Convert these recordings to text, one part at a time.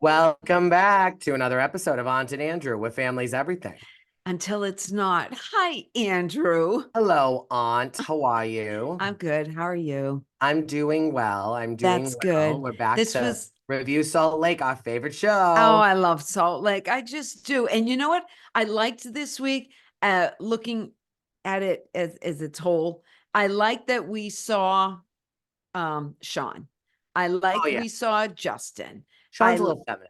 Welcome back to another episode of Aunt and Andrew with Family's Everything. Until it's not. Hi, Andrew. Hello, Aunt. How are you? I'm good. How are you? I'm doing well. I'm doing That's well. good. We're back This to was, review Salt Lake, our favorite oh, show. I love Salt Lake. I just do. And you know what? I liked this week, looking at it as its whole. I like that we saw Sean. I Oh liked yeah, we saw Justin. Sean's I a little feminine,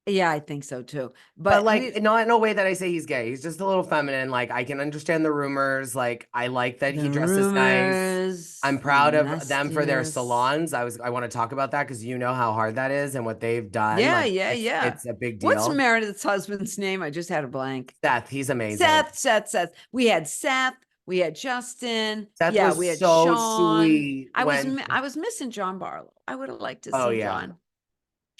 yeah, I think so too. but But like not in a way that I say he's gay. He's just a little feminine. Like I can understand the rumors. Like I like that he the dresses nice. rumors, I'm the proud of them for their nastiness. salons. I want to talk about that because you know how hard that is and what they've done. Yeah, Like yeah, yeah. it's a big What's deal. Meredith's husband's name? I just had a blank. Seth, he's amazing. Seth. We had Seth. We had Justin. Seth Yeah, we was had so Sean. sweet I was when, I was missing John Barlow. I would have liked to oh see yeah, John.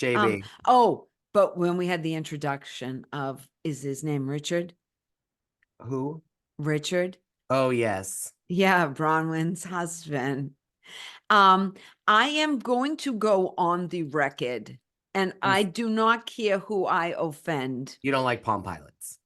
JB. Oh, but when we had the introduction of, is his name Richard? Who? Richard. Oh yes. Yeah, Bronwyn's husband. Um, I am going to go on the record, and I do not care who I offend. You don't like Palm Pilots.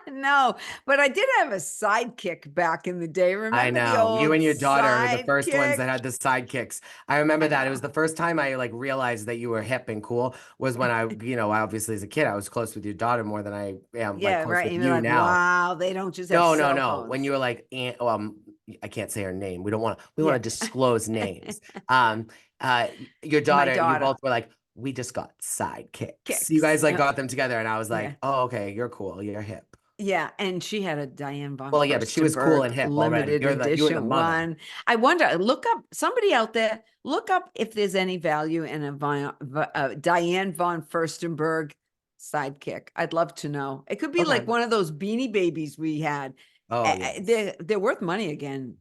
No, but I did have a sidekick back in the day. I Remember the know. You old and your daughter were the first ones sidekick? that had the sidekicks. I remember I that. It was know. the first time I like realized that you were hip and cool was when obviously as a kid, I was close with your daughter more than I am like Yeah, close right. with And you're you like, now. wow, they don't just have No. When cell you were like, I can't say her name. We want Yeah. to disclose names. Um, uh, your My daughter, you daughter both were like, we just got sidekicks. You kicks. guys like got them together, and I was Yeah. like, oh, okay, you're cool, you're hip. Yeah, and she had a Diane von Well, yeah, but she was cool Furstenberg and hip already. limited You were the edition mother. one. I wonder, look up somebody out there, look up if there's any value in a Diane von Furstenberg sidekick. I'd love to know. It could be Okay. like one of those Beanie Babies we had. Oh yeah. They're worth money again.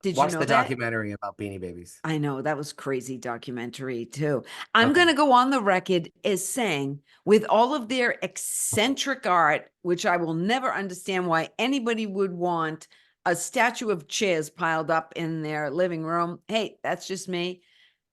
Did you Watch know the that? documentary about Beanie Babies. I know that was crazy documentary too. I'm Okay. going to go on the record as saying, with all of their eccentric art, which I will never understand why anybody would want a statue of chairs piled up in their living room. Hey, that's just me.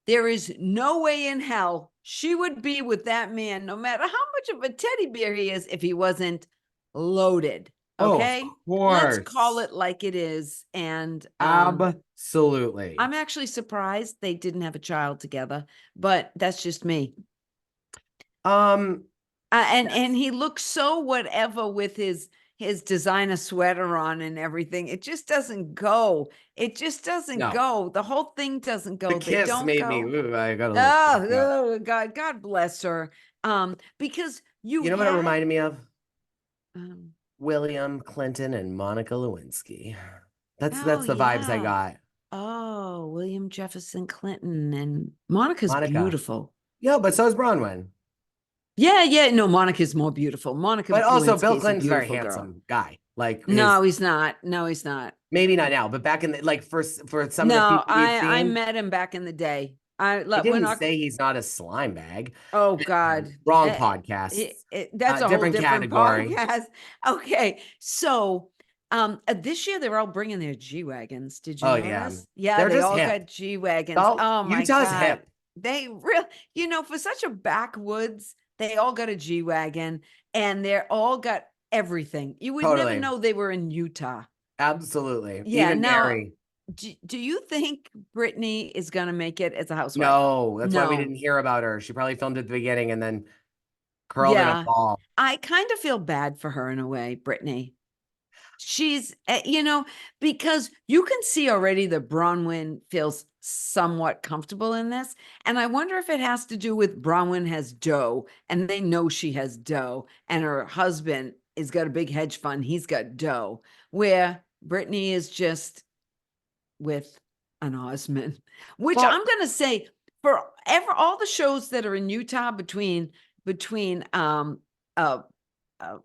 There is no way in hell she would be with that man, no matter how much of a teddy bear he is, if he wasn't loaded. Oh, of Okay. Let's call course. it like it is. And Absolutely. I'm actually surprised they didn't have a child together, but that's just me. Um, And he looks so whatever with his designer sweater on and everything. It just doesn't go. It just doesn't no. go. The whole thing doesn't The go. They kiss don't made me, go. ooh, I got a little Oh, choked up. oh God bless her. Because you You know what it had reminded me of? um, William Clinton and Monica Lewinsky. oh That's the vibes I yeah. got. Oh, William Jefferson Clinton and Monica's Monica. beautiful. Yeah, but so is Bronwyn. Yeah. No, Monica's more beautiful. Monica But also Bill Lewinsky is a Clinton's a very beautiful girl. handsome guy. Like his No, he's not. No, he's not. maybe not now, but back in the like for some of the No, people we've I seen, met him back in the day. I We're didn't not. say he's not a slime bag. Oh God, Wrong podcast. that's a whole Different different category. podcast. Okay, so this year they're all bringing their G wagons. Did you Oh yeah. notice? Yeah, They're they just all hip. got G wagons. So Oh my Utah's God, hip. they really, for such a backwoods, they all got a G wagon, and they're all got everything. You would never Totally. know they were in Utah. Absolutely. Yeah. Even Now, Barry. do you think Brittany is going to make it as a housewife? No, that's why we No. didn't hear about her. She probably filmed at the beginning and then curled in a Yeah. ball. I kind of feel bad for her in a way, Brittany. She's, because you can see already that Bronwyn feels somewhat comfortable in this. And I wonder if it has to do with Bronwyn has dough and they know she has dough, and her husband has got a big hedge fund. He's got dough, where Brittany is just with an Osmond, which Well, I'm going to say forever, all the shows that are in Utah between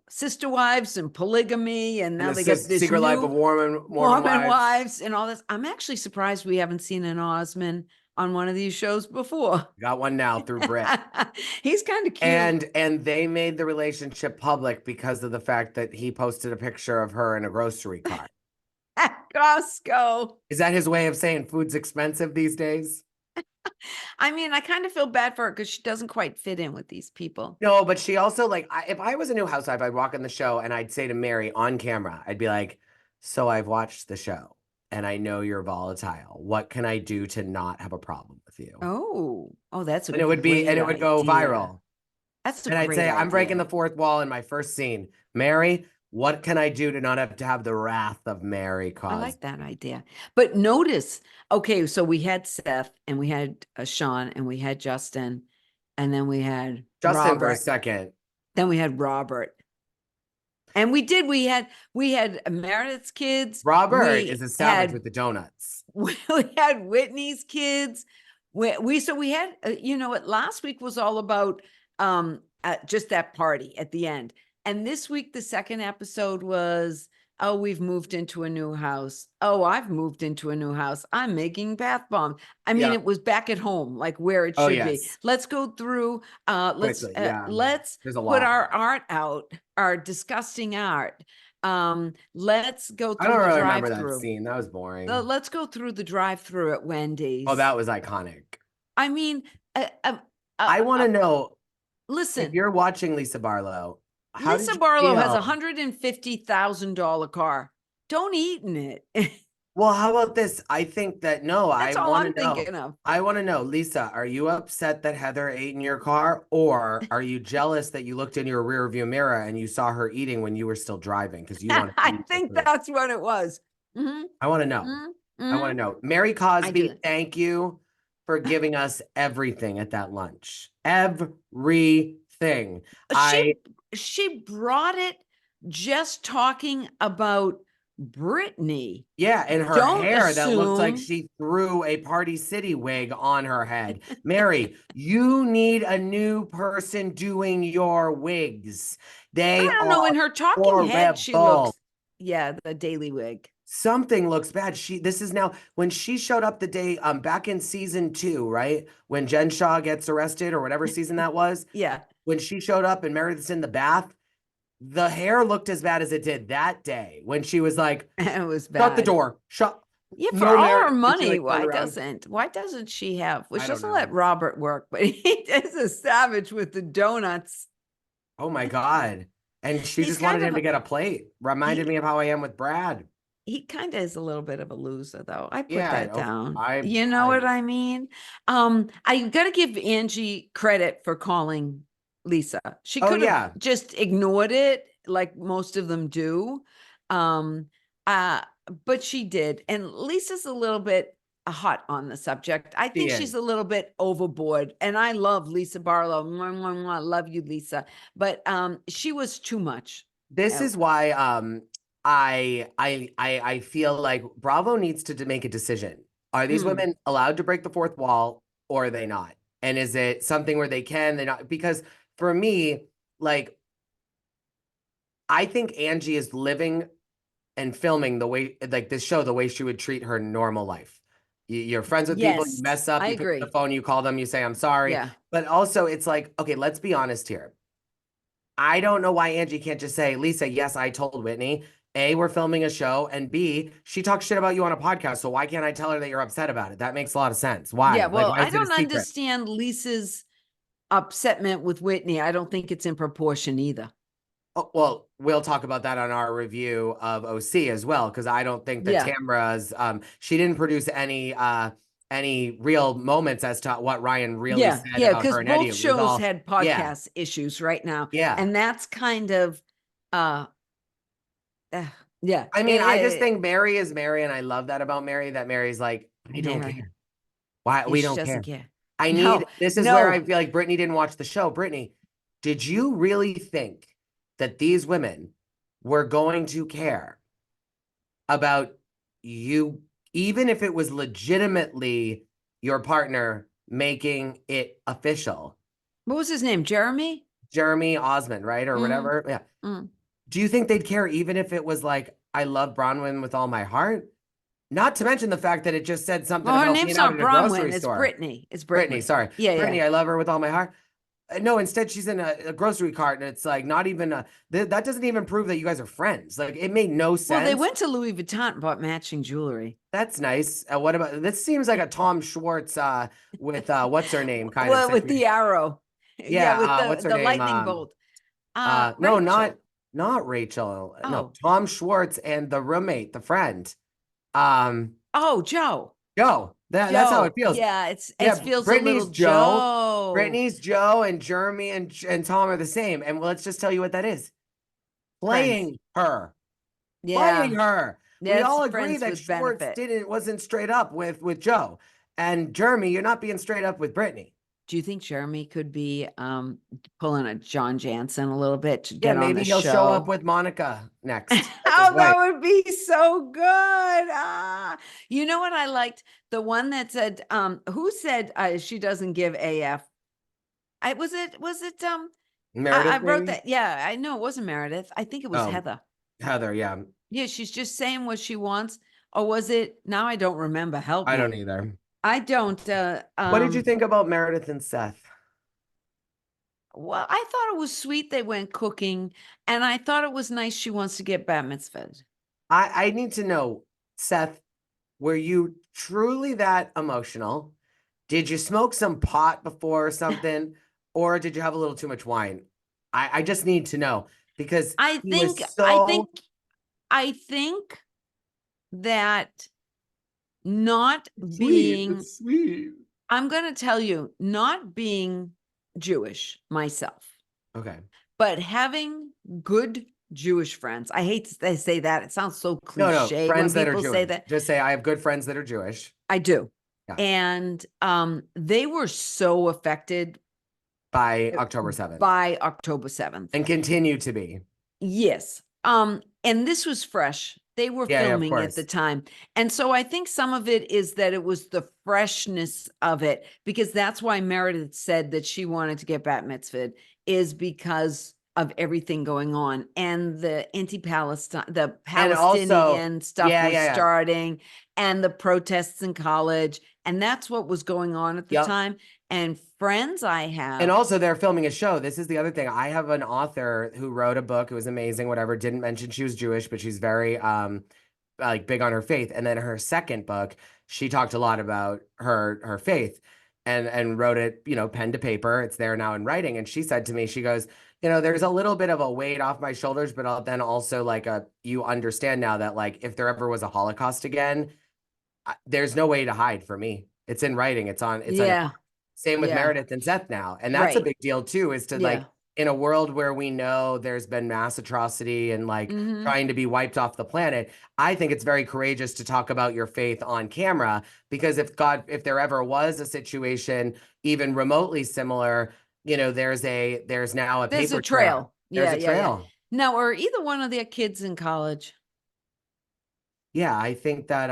Sister Wives and Polygamy, and and now the they got this Secret Life of new Mormon Mormon Wives. Wives and all this. I'm actually surprised we haven't seen an Osmond on one of these shows before. Got one now through Brit. He's kind of cute. And they made the relationship public because of the fact that he posted a picture of her in a grocery cart. At Costco. Is that his way of saying food's expensive these days? I mean, I kind of feel bad for her because she doesn't quite fit in with these people. No, but she also like if I was a new housewife, I'd walk in the show and I'd say to Mary on camera, I'd be like, "So I've watched the show and I know you're volatile. What can I do to not have a problem with you?" Oh, that's a And it great would go idea. viral. That's a And I'd great say, "I'm breaking idea. the fourth wall in my first scene. Mary, what can I do to not have to have the wrath of Mary I Cosby?" like that idea. But notice, okay, so we had Seth and we had Sean and we had Justin and then we had Justin for a Robert. second. Then we had Robert. And we had Meredith's kids. Robert is We a savage had with the donuts. we had Whitney's kids. We had you know what, last week was all about just that party at the end. And this week the second episode was, oh, we've moved into a new house. Oh, I've moved into a new house. I'm making bath bombs. I mean, Yeah. it was back at home, like where it Oh, should be. yes. Let's go through Quickly. Yeah. let's There's a put lot. our art out, our disgusting art. Let's go I through don't the really remember that drive-through. scene. That was boring. Let's go through the drive-through at Oh, Wendy's. that was iconic. I mean, I want to know if listen, you're watching Lisa Barlow, how did Lisa you Barlow has a feel? $150,000 car. Don't eat in it. Well, how about this? I think that no, I That's all want I'm to know. thinking of. I want to know, Lisa, are you upset that Heather ate in your car, or are you jealous that you looked in your rear view mirror and you saw her eating when you were still driving because you wanted to I eat with think her? that's what it was. Mhm, I want to know. mhm, I want mhm. to know. Mary I do. Cosby, thank you for giving us everything at that lunch. Everything. I She brought it just talking about Britney. Yeah, and her Don't hair that looked like assume. she threw a Party City wig on her head. Mary, you need a new person doing your wigs. They I don't know. are In her talking head, she horrible. looks, yeah, the daily wig. Something looks bad. This is now when she showed up the day back in season 2, right? When Jen Shaw gets arrested or whatever season that was, Yeah, when she showed up and Meredith's in the bath, the hair looked as bad as it did that day when she was like, it was shut the bad. door. Shut. Yeah, for No, all her Meredith. And she money, like turned around. why doesn't she have? Well, I she don't doesn't let know. Robert work, but he is a savage with the donuts. Oh my God. And she He's just wanted kind of him to get a plate. Reminded me he of how I am with Brad. he kind of is a little bit of a loser, though. I put Yeah, that down. I, You know I, what I mean? I got to give Angie credit for calling Lisa. She oh could have yeah, just ignored it, like most of them do. Um, uh, but she did. And Lisa's a little bit hot on the subject. I she think she's is. a little bit overboard. And I love Lisa Barlow. Mwah, mwah, mwah. Love you, Lisa. But she was too much. This Uh, is why I feel like Bravo needs to make a decision. Are these mm, women allowed to break the fourth wall or are they not? And is it something where they not? Because for me, like I think Angie is living and filming the way like this show the way she would treat her normal life. You're friends with people, you yes, mess up, I you pick up the agree. phone, you call them, you say I'm sorry. Yeah. But also it's like, okay, let's be honest here. I don't know why Angie can't just say, Lisa, yes, I told Whitney. A, we're filming a show, and B, she talks shit about you on a podcast. So why can't I tell her that you're upset about it? That makes a lot of sense. Yeah, Why? Like, well, why I is it a don't secret? understand Lisa's upsetment with Whitney. I don't think it's in proportion either. Oh, well, we'll talk about that on our review of OC as well, because I don't think that Yeah. Tamra's she didn't produce any real moments as to what Ryan really Yeah. said Yeah. about Because her and Eddie. both It was shows all, had yeah, podcast issues right now. yeah. And that's kind of, uh, uh yeah. I mean, I just think Mary is Mary, and I love that about Mary, that Mary's like, I don't Mary. care. Why Yeah, we she don't doesn't care. care. I need No, this is where I no. feel like Brittany didn't watch the show. Brittany, did you really think that these women were going to care about you, even if it was legitimately your partner making it official? What was his name? Jeremy? Jeremy Osmond, right? Or Mm, whatever. Yeah. mm. Do you think they'd care even if it was like, I love Bronwyn with all my heart? Not to mention the fact that it just said something Well, her about name's being out not at a grocery Bronwyn. It's store. Brittany. It's Brittany, Brittany. sorry. Yeah. Yeah. Brittany, I love her with all my heart. No, instead she's in a grocery cart, and it's like not even that doesn't even prove that you guys are friends. Like it made no Well, they sense. went to Louis Vuitton and bought matching jewelry. That's nice. What about this? Seems like a Tom Schwartz with what's her name kind of Well, with the situation. arrow. Yeah, Yeah, with what's her the name? lightning bolt. No, not Rachel. not Rachel. No, Oh, Tom Schwartz and the roommate, the friend. Um, oh, Joe. Joe. That's how it Joe. feels. Yeah, it Yeah, feels a Brittany's little Joe. Joe. Brittany's Joe and Jeremy and Tom are the same. And let's just tell you what that is. Friends. Playing her. Playing Yeah. her. We Yeah, it's all agree friends that with Schwartz benefit. wasn't straight up with Joe. And Jeremy, you're not being straight up with Brittany. Do you think Jeremy could be pulling a John Jansen a little bit to Yeah, get on maybe the he'll show up show? with Monica next as his Oh, wife. that would be so good. You know what I liked? The one that said, who said she doesn't give AF? I Meredith, wrote maybe? that. Yeah, I know it wasn't Meredith. I think it was Oh, Heather. Heather, yeah. Yeah, she's just saying what she wants. Or was it? Now I don't remember. Help I don't me. either. I don't. What did you think about Meredith and Seth? Well, I thought it was sweet they went cooking, and I thought it was nice she wants to get bat mitzvahed. I need to know, Seth, were you truly that emotional? Did you smoke some pot before or something? Or did you have a little too much wine? I just need to know because I he think, was I so think, I think that not sweet. being, It's sweet. I'm going to tell you, not being Jewish myself, Okay. but having good Jewish friends. I hate to say that. It sounds so No, cliche when friends that are people say Jewish. that. Just say I have good friends that are Jewish. I do. Yeah. And they were so affected By October 7th. by October 7th. And continue to be. Yes. And this was fresh. They were Yeah, of filming at the course. time. And so I think some of it is that it was the freshness of it, because that's why Meredith said that she wanted to get bat mitzvahed, is because of everything going on and the anti-Palestine, the And also, Palestinian stuff yeah, was yeah, yeah. starting, and the protests in college. And that's what was going on at the Yep. time. And friends I have. And also they're filming a show. This is the other thing. I have an author who wrote a book. It was amazing, whatever. Didn't mention she was Jewish, but she's very like big on her faith. And then her second book, she talked a lot about her faith and wrote it, pen to paper. It's there now in writing. And she said to me, she goes, there's a little bit of a weight off my shoulders, but then also like you understand now that like if there ever was a Holocaust again, there's no way to hide for me. It's in writing. It's on Yeah. same with Yeah. Meredith and Seth now. And that's a Right. big deal too, is to like Yeah. in a world where we know there's been mass atrocity and like Mhm. trying to be wiped off the planet. I think it's very courageous to talk about your faith on camera, because if there ever was a situation even remotely similar, there's now a There's paper a trail. trail. There's Yeah, a yeah, yeah. trail. Now, are either one of their kids in college? Yeah, I think that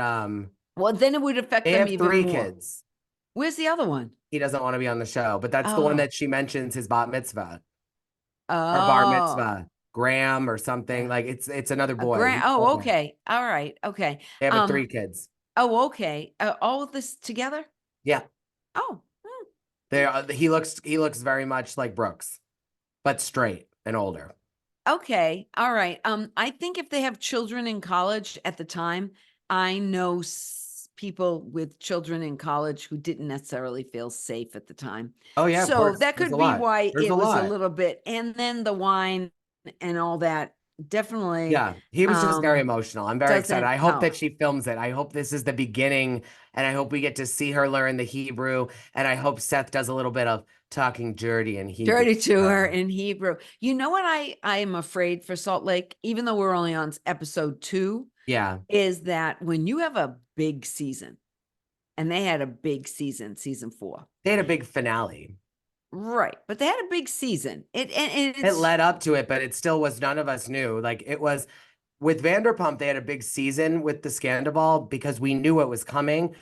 Well, then it would affect they them have even 3 more. kids. Where's the other one? He doesn't want to be on the show, but that's the one Oh. that she mentions his bat mitzvah. Or bar Oh. mitzvah, Graham or something. Yeah. Like it's another A boy. grand. He's Oh, older. okay. All right. Okay. They have 3 kids. Oh, okay. All of this together? Yeah. Oh. He looks very much like Brooks, but straight and older. Okay. All right. I think if they have children in college at the time, I know people with children in college who didn't necessarily feel safe at the time. Oh yeah, of So course. that There's a could be lot. why There's a it was a lot. little bit. And then the wine and all that definitely Yeah, he was just very emotional. I'm very excited. doesn't. I hope Oh, that she films it. I hope this is the beginning, and I hope we get to see her learn the Hebrew, and I hope Seth does a little bit of talking dirty in Hebrew. dirty to her in Hebrew. You know what I am afraid for Salt Lake, even though we're only on episode 2, Yeah. is that when you have a big season, and they had a big season 4. They had a big finale. Right. But they had a big season. It led up to it, but it still was, none of us knew. Like it was with Vanderpump, they had a big season with the Scandal because we knew it was coming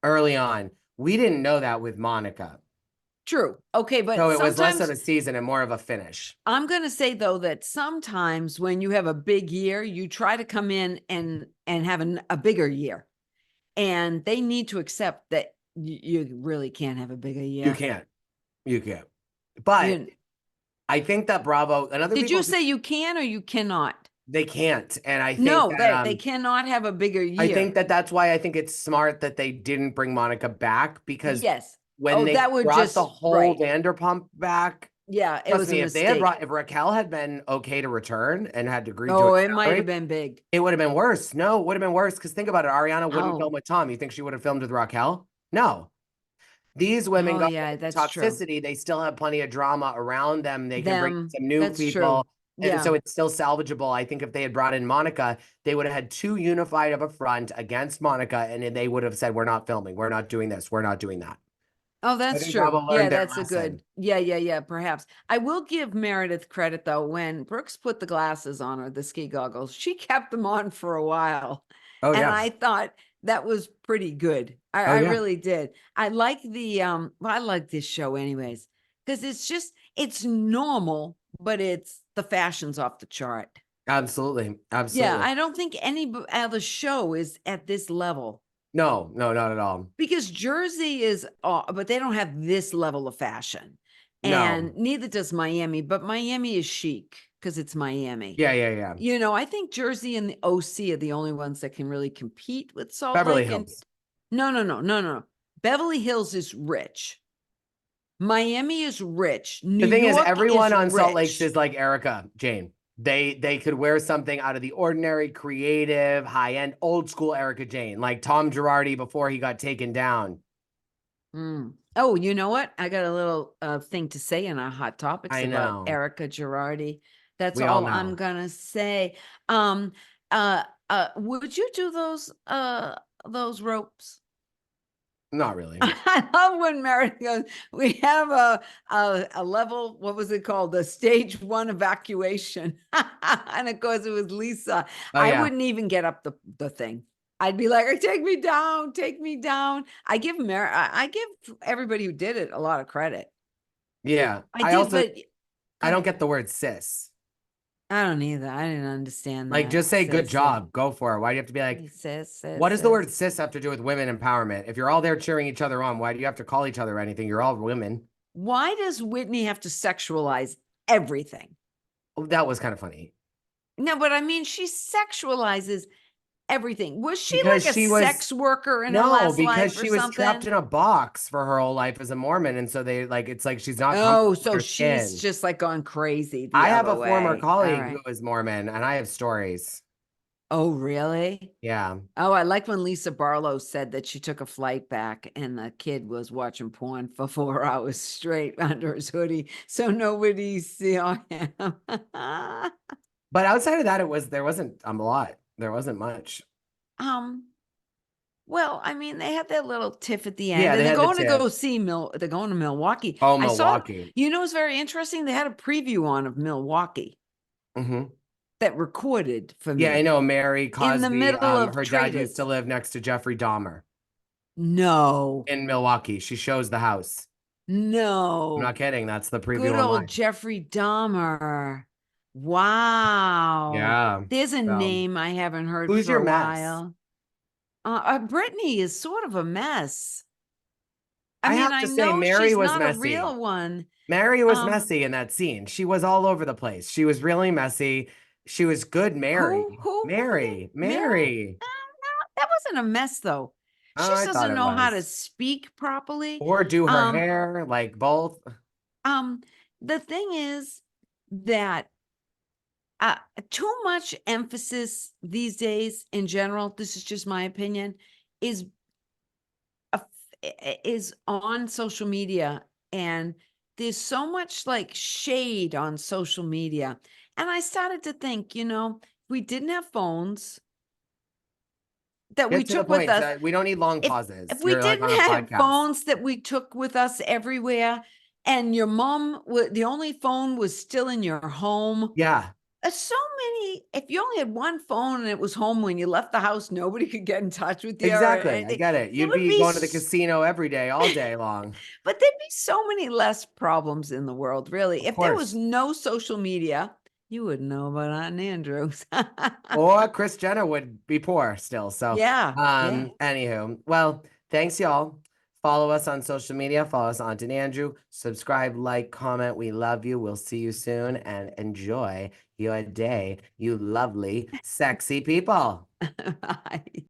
early on. We didn't know that with Monica. True. Okay, but So it was less of sometimes a season and more of a finish. I'm going to say though that sometimes when you have a big year, you try to come in and have a bigger year. And they need to accept that you really can't have a bigger year. You can't. But You, I think that Bravo and other did people you say you can or you cannot? they can't. And I think No, that they cannot have a bigger I think year. that that's why I think it's smart that they didn't bring Monica back because Yes. when Oh, they that would brought the just whole right. Vanderpump back, Yeah, it trust was a me, if they had mistake. brought if Raquel had been okay to return and had agreed to Oh, it might have accelerate, been big. it would have been worse. No, it would have been worse because think about it. Ariana wouldn't Oh, film with Tom. You think she would have filmed with Raquel? No. These women oh got yeah, over the that's true. toxicity. They still have plenty of drama around them. They can bring Them, some new that's true. people. And Yeah. so it's still salvageable. I think if they had brought in Monica, they would have had too unified of a front against Monica, and they would have said, "We're not filming. We're not doing this. We're not doing that." Oh, So I that's think true. Bravo Yeah, learned their that's a lesson. good. Yeah, perhaps. I will give Meredith credit though. When Brooks put the glasses on her, the ski goggles, she kept them on for a while. Oh And yeah. I thought that was pretty good. Oh I yeah. really did. I like the well, I like this show anyways, because it's normal, but it's the fashion's off the chart. Absolutely. Yeah, Absolutely. I don't think any other show is at this level. No, no, not at all. Because Jersey is, but they don't have this level of fashion, No. and neither does Miami. But Miami is chic because it's Miami. Yeah, yeah, yeah. I think Jersey and the OC are the only ones that can really compete with Salt Beverly Lake. And Hills. no. Beverly Hills is rich. Miami is rich. New The thing is, York everyone is on Salt Lakes rich. is like Erica Jane. They could wear something out of the ordinary, creative, high end, old school Erica Jane, like Tom Girardi before he got taken down. Mm. Oh, you know what? I got a little thing to say in our hot topics I about know. Erica Girardi. That's We all all I'm know. gonna say. Um, would you do those ropes? Not really. I love when Meredith goes, we have a level, what was it called? The stage 1 evacuation. And of course it was Lisa. Oh I yeah. wouldn't even get up the thing. I'd be like, take me down, take me down. I give everybody who did it a lot of credit. Yeah. I did, but go I don't ahead. get the word sis. I don't either. I didn't understand Like that. just say good Sis, job. Go for it. Why do you have to be like, sis, what sis, does the sis. word sis have to do with women empowerment? If you're all there cheering each other on, why do you have to call each other anything? You're all women. Why does Whitney have to sexualize everything? Oh, that was kind of funny. No, but I mean, she sexualizes everything. Was she Because like a she was sex worker in her no, last because life or she was trapped something? in a box for her whole life as a Mormon. And so they like it's like she's not Oh, comfortable with so her she's skin. just like gone crazy the I have other a former way. All colleague who right. is Mormon and I have stories. Oh, really? Yeah. Oh, I like when Lisa Barlow said that she took a flight back and the kid was watching porn for 4 hours straight under his hoodie, so nobody saw him. But outside of that, there wasn't a lot. There wasn't much. um, well, I mean, they had their little tiff at the end, Yeah, and they they're had the going to tip. go see They're going to Milwaukee. Oh, I saw, Milwaukee. it's very interesting. They had a preview on of Milwaukee Hmm. that recorded for Yeah, I me know Mary in the Cosby. middle of Her dad used to traders. live next to Jeffrey Dahmer No, in Milwaukee. She shows the house. I'm not no. kidding. That's the preview Good old online. Jeffrey Dahmer. Wow. Yeah. There's a So, name I haven't heard who's for your a mess? while. Brittany is sort of a mess. I I mean, have I to say, know Mary she's was not a messy. real one. Mary was Um, messy in that scene. She was all over the place. She was really messy. She was good, Mary. who did Mary. Mary? Mary. That wasn't a mess though. Oh, She just I thought doesn't it know how to was. speak properly. Or do her Um, hair, like both. um, the thing is that uh, too much emphasis these days in general, this is just my opinion, is is on social media, and there's so much like shade on social media. And I started to think, we didn't have phones that we Get to the took with point. us. We don't need long If pauses. we You're like on didn't a have podcast. phones that we took with us everywhere, and your mom, the only phone was still in your home. Yeah, So many, if you only had one phone and it was home when you left the house, nobody could get in touch with you or exactly. I anything. get it. There You'd would be be, going to the casino every day, all day long. but there'd be so many less problems in the world, really. Of If there was course. no social media, you wouldn't know about Aunt Andrews. Or Chris Jenner would be poor still. So, Yeah, yeah. anywho, well, thanks y'all Follow us on social media. Follow us on Aunt and Andrew. Subscribe, like, comment. We love you. We'll see you soon and enjoy your day, you lovely, sexy people. Bye.